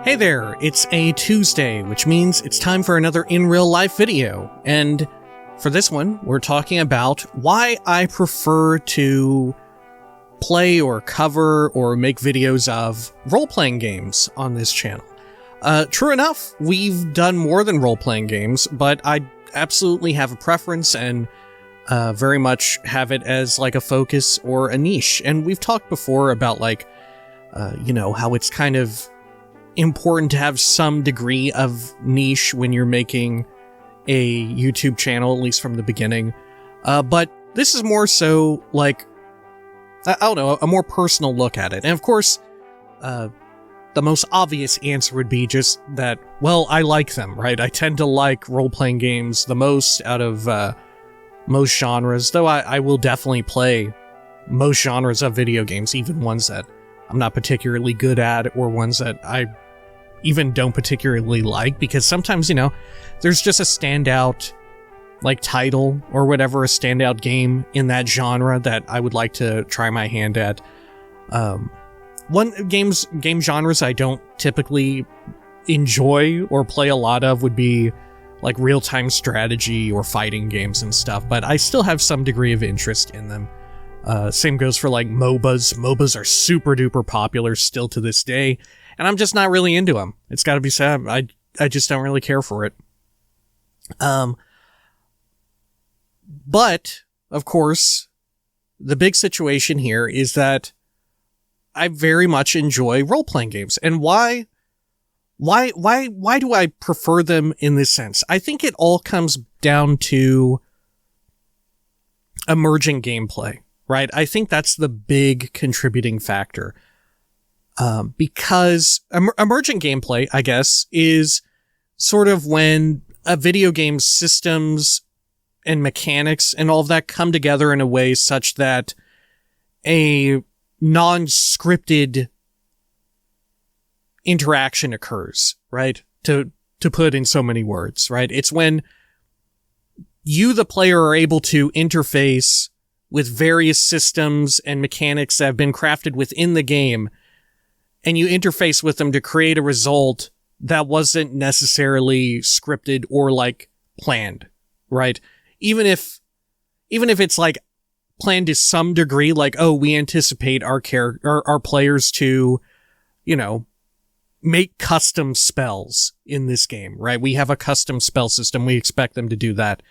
Hey there, it's a Tuesday, which means it's time for another in real life video. And for this one, we're talking about why I prefer to play or cover or make videos of role-playing games on this channel. True enough, we've done more than role-playing games, but I absolutely have a preference and very much have it as like a focus or a niche. And we've talked before about how it's kind of important to have some degree of niche when you're making a YouTube channel, at least from the beginning. But this is more so like, I don't know, a more personal look at it. And of course, the most obvious answer would be just that, well, I like them, right? I tend to like role-playing games the most out of most genres, though I will definitely play most genres of video games, even ones that I'm not particularly good at or ones that I even don't particularly like, because sometimes, there's just a standout like title or whatever, a standout game in that genre that I would like to try my hand at. Game genres I don't typically enjoy or play a lot of would be like real-time strategy or fighting games and stuff, but I still have some degree of interest in them. Same goes for like MOBAs. MOBAs are super duper popular still to this day, and I'm just not really into them. It's gotta be said. I just don't really care for it. But, of course, the big situation here is that I very much enjoy role-playing games. And why do I prefer them in this sense? I think it all comes down to emergent gameplay, right? I think that's the big contributing factor. Because emergent gameplay, I guess, is sort of when a video game's systems and mechanics and all of that come together in a way such that a non-scripted interaction occurs, right? To put in so many words, right? It's when you, the player, are able to interface with various systems and mechanics that have been crafted within the game, and you interface with them to create a result that wasn't necessarily scripted or like planned, right? Even if it's like planned to some degree, like, oh, we anticipate our players to, make custom spells in this game, right? We have a custom spell system. We expect them to do that.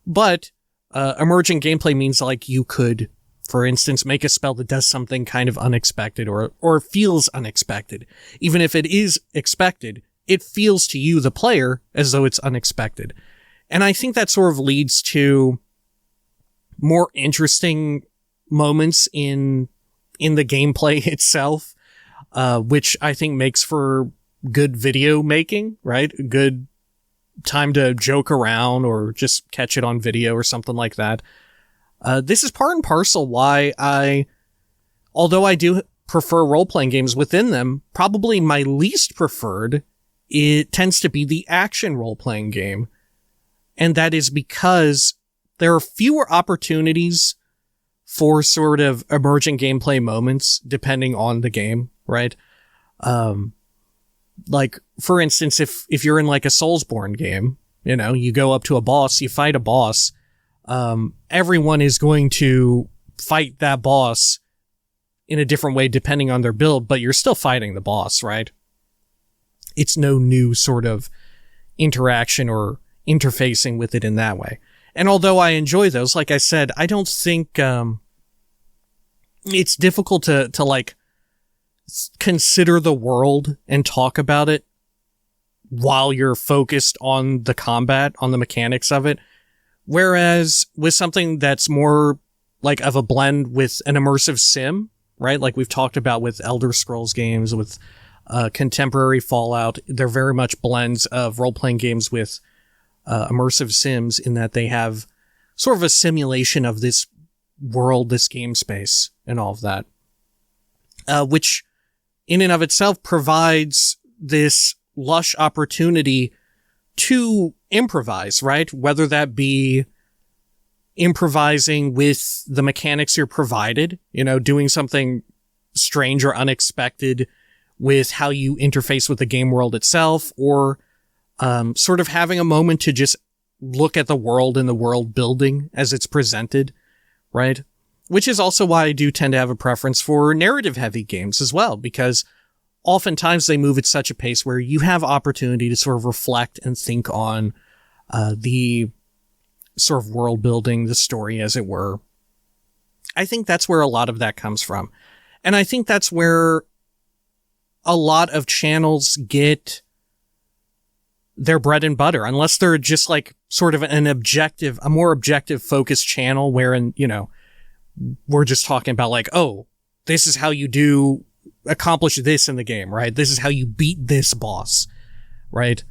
But emergent gameplay means like you could, for instance, make a spell that does something kind of unexpected or feels unexpected. Even if it is expected, it feels to you, the player, as though it's unexpected. And I think that sort of leads to more interesting moments in the gameplay itself, which I think makes for good video making, right? Good time to joke around or just catch it on video or something like that. This is part and parcel why although I do prefer role-playing games within them, probably my least preferred, it tends to be the action role-playing game. And that is because there are fewer opportunities for sort of emergent gameplay moments depending on the game, right? Like, for instance, if you're in like a Soulsborne game, you go up to a boss, you fight a boss, everyone is going to fight that boss in a different way depending on their build, but you're still fighting the boss, right? It's no new sort of interaction or interfacing with it in that way. And although I enjoy those, like I said, I don't think it's difficult to like consider the world and talk about it while you're focused on the combat, on the mechanics of it. Whereas with something that's more like of a blend with an immersive sim, right? Like we've talked about with Elder Scrolls games, with contemporary Fallout, they're very much blends of role-playing games with immersive sims, in that they have sort of a simulation of this world, this game space, and all of that. Which in and of itself provides this lush opportunity to improvise, right? Whether that be improvising with the mechanics you're provided, doing something strange or unexpected with how you interface with the game world itself, or sort of having a moment to just look at the world and the world building as it's presented, right? Which is also why I do tend to have a preference for narrative-heavy games as well, because oftentimes they move at such a pace where you have opportunity to sort of reflect and think on the sort of world building, the story, as it were. I think that's where a lot of that comes from. And I think that's where a lot of channels get their bread and butter, unless they're just like sort of a more objective focused channel wherein, you know, we're just talking about like, oh, this is how you accomplish this in the game, right? This is how you beat this boss, right?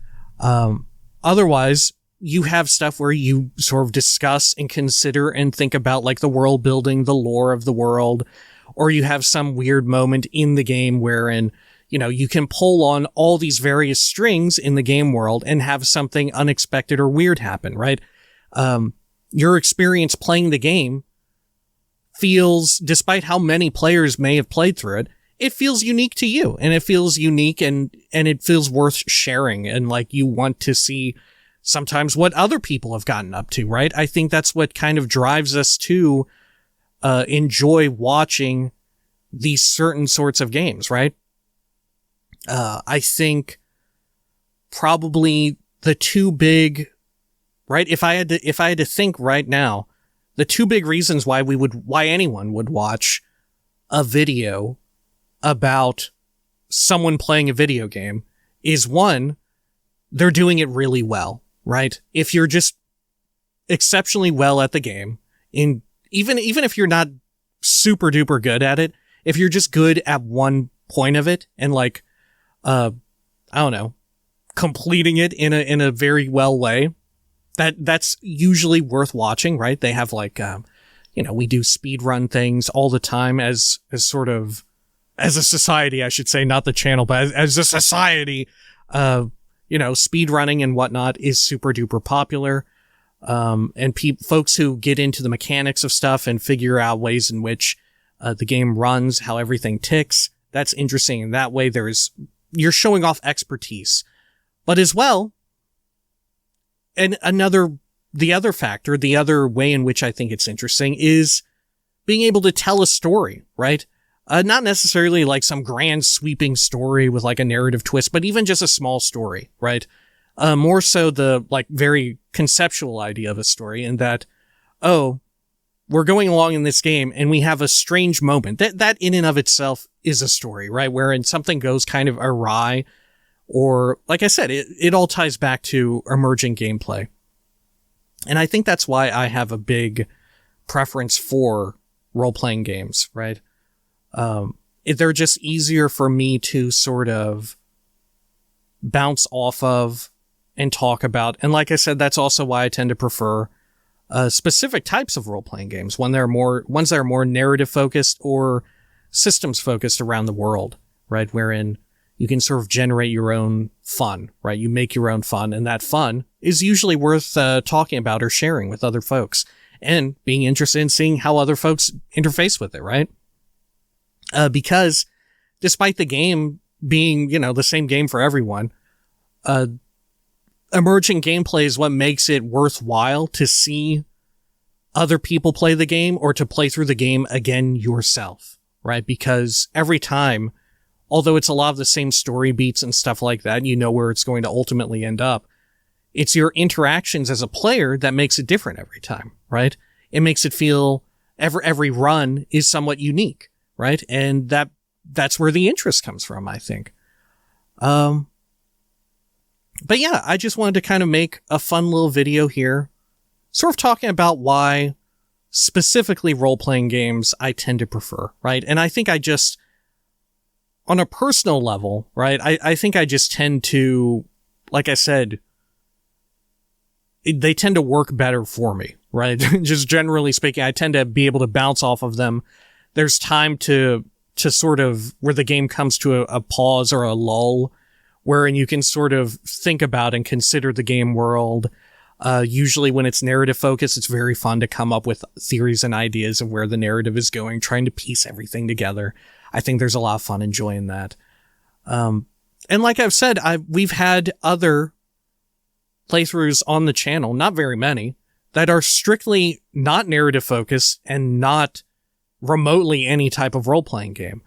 Otherwise, you have stuff where you sort of discuss and consider and think about like the world building, the lore of the world, or you have some weird moment in the game wherein, you know, you can pull on all these various strings in the game world and have something unexpected or weird happen, right? Your experience playing the game feels, despite how many players may have played through it, it feels unique to you, and it feels unique and it feels worth sharing, and like you want to see sometimes what other people have gotten up to, right? I think that's what kind of drives us to enjoy watching these certain sorts of games, right? I think probably the two big, right? If I had to think right now, the two big reasons why anyone would watch a video about someone playing a video game is, one, they're doing it really well, right? If you're just exceptionally well at the game, even if you're not super duper good at it, if you're just good at one point of it and like, I don't know, completing it in a very well way, that's usually worth watching, right? They have like, you know, we do speed run things all the time as sort of, as a society, I should say, not the channel, but as a society, you know, speed running and whatnot is super duper popular. And folks who get into the mechanics of stuff and figure out ways in which the game runs, how everything ticks, that's interesting. And that way you're showing off expertise. But as well, and the other factor, the other way in which I think it's interesting is being able to tell a story, right? Not necessarily like some grand sweeping story with like a narrative twist, but even just a small story, right? More so the like very conceptual idea of a story, in that, oh, we're going along in this game and we have a strange moment. That in and of itself is a story, right? Wherein something goes kind of awry, or like I said, it all ties back to emergent gameplay. And I think that's why I have a big preference for role-playing games, right? They're just easier for me to sort of bounce off of and talk about. And like I said, that's also why I tend to prefer specific types of role-playing games, ones that are more narrative focused or systems focused around the world, right? Wherein you can sort of generate your own fun, right? You make your own fun, and that fun is usually worth talking about or sharing with other folks, and being interested in seeing how other folks interface with it, right? Because despite the game being, you know, the same game for everyone, emergent gameplay is what makes it worthwhile to see other people play the game or to play through the game again yourself, right? Because every time, although it's a lot of the same story beats and stuff like that, you know where it's going to ultimately end up, it's your interactions as a player that makes it different every time, right? It makes it feel every run is somewhat unique, right? And that's where the interest comes from, I think. But yeah, I just wanted to kind of make a fun little video here, sort of talking about why specifically role-playing games I tend to prefer, right? And I think I just, on a personal level, right, I think I just tend to, like I said, they tend to work better for me, right? Just generally speaking, I tend to be able to bounce off of them. There's time to sort of, where the game comes to a pause or a lull, wherein you can sort of think about and consider the game world. Usually when it's narrative focused, it's very fun to come up with theories and ideas of where the narrative is going, trying to piece everything together. I think there's a lot of fun enjoying that. And like I've said, we've had other playthroughs on the channel, not very many, that are strictly not narrative focused and not remotely any type of role-playing game.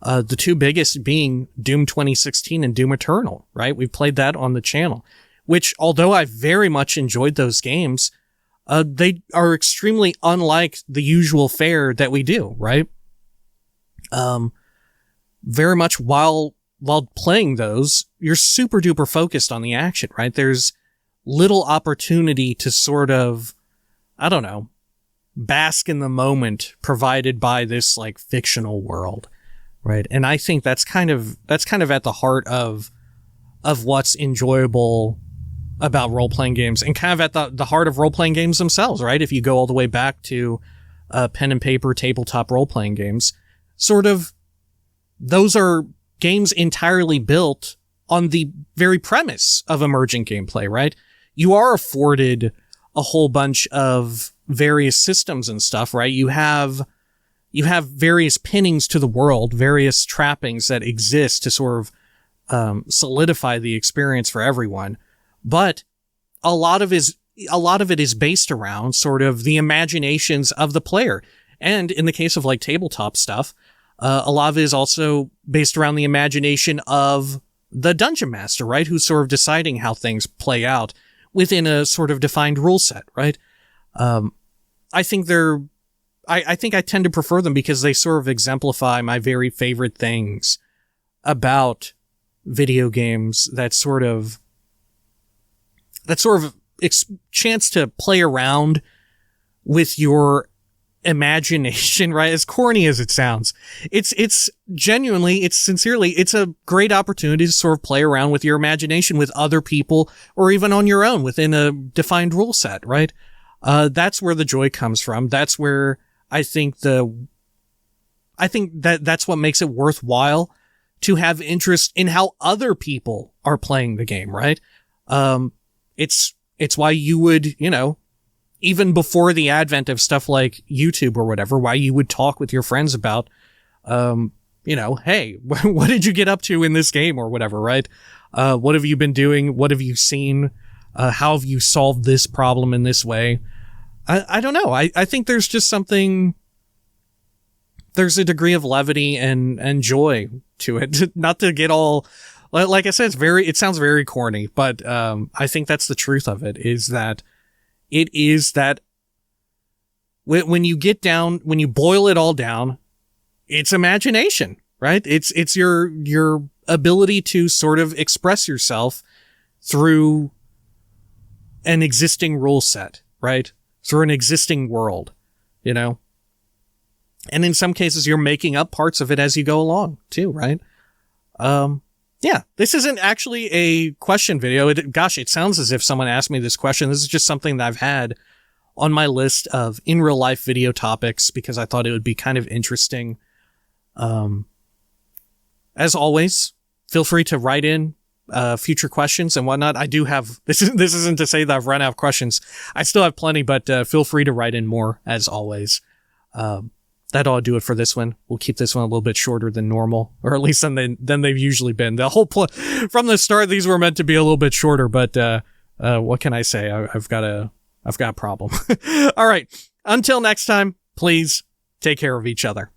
The two biggest being Doom 2016 and Doom Eternal, right? We've played that on the channel, which, although I very much enjoyed those games, they are extremely unlike the usual fare that we do, right? Very much while playing those, you're super duper focused on the action, right? There's little opportunity to sort of, I don't know, bask in the moment provided by this like fictional world, right? And I think that's kind of at the heart of what's enjoyable about role-playing games, and kind of at the heart of role-playing games themselves, right? If you go all the way back to pen and paper tabletop role-playing games, sort of, those are games entirely built on the very premise of emergent gameplay, right? You are afforded a whole bunch of various systems and stuff, right? You have various pinnings to the world, various trappings that exist to sort of solidify the experience for everyone. But a lot of it is based around sort of the imaginations of the player. And in the case of like tabletop stuff, a lot of it is also based around the imagination of the dungeon master, right? Who's sort of deciding how things play out within a sort of defined rule set, right? I think I tend to prefer them because they sort of exemplify my very favorite things about video games, that sort of chance to play around with your imagination, right? As corny as it sounds, it's genuinely, it's sincerely, it's a great opportunity to sort of play around with your imagination with other people, or even on your own within a defined rule set, right? That's where the joy comes from. That's where I think that's what makes it worthwhile to have interest in how other people are playing the game, right? It's why you would, even before the advent of stuff like YouTube or whatever, why you would talk with your friends about, hey, what did you get up to in this game or whatever, right? What have you been doing? What have you seen? How have you solved this problem in this way? I don't know. I think there's just something, there's a degree of levity and joy to it. Not to get all, like I said, it sounds very corny, but I think that's the truth of it, is that when you boil it all down, it's imagination, right? It's your ability to sort of express yourself through an existing rule set, right? Through an existing world, And in some cases, you're making up parts of it as you go along, too, right? Yeah, this isn't actually a question video. It sounds as if someone asked me this question. This is just something that I've had on my list of in real life video topics because I thought it would be kind of interesting. As always, feel free to write in future questions and whatnot. I do have, this isn't to say that I've run out of questions. I still have plenty, but feel free to write in more as always. That'll do it for this one. We'll keep this one a little bit shorter than normal, or at least than they've usually been. The whole from the start, these were meant to be a little bit shorter, but what can I say? I've got a problem. All right. Until next time, please take care of each other.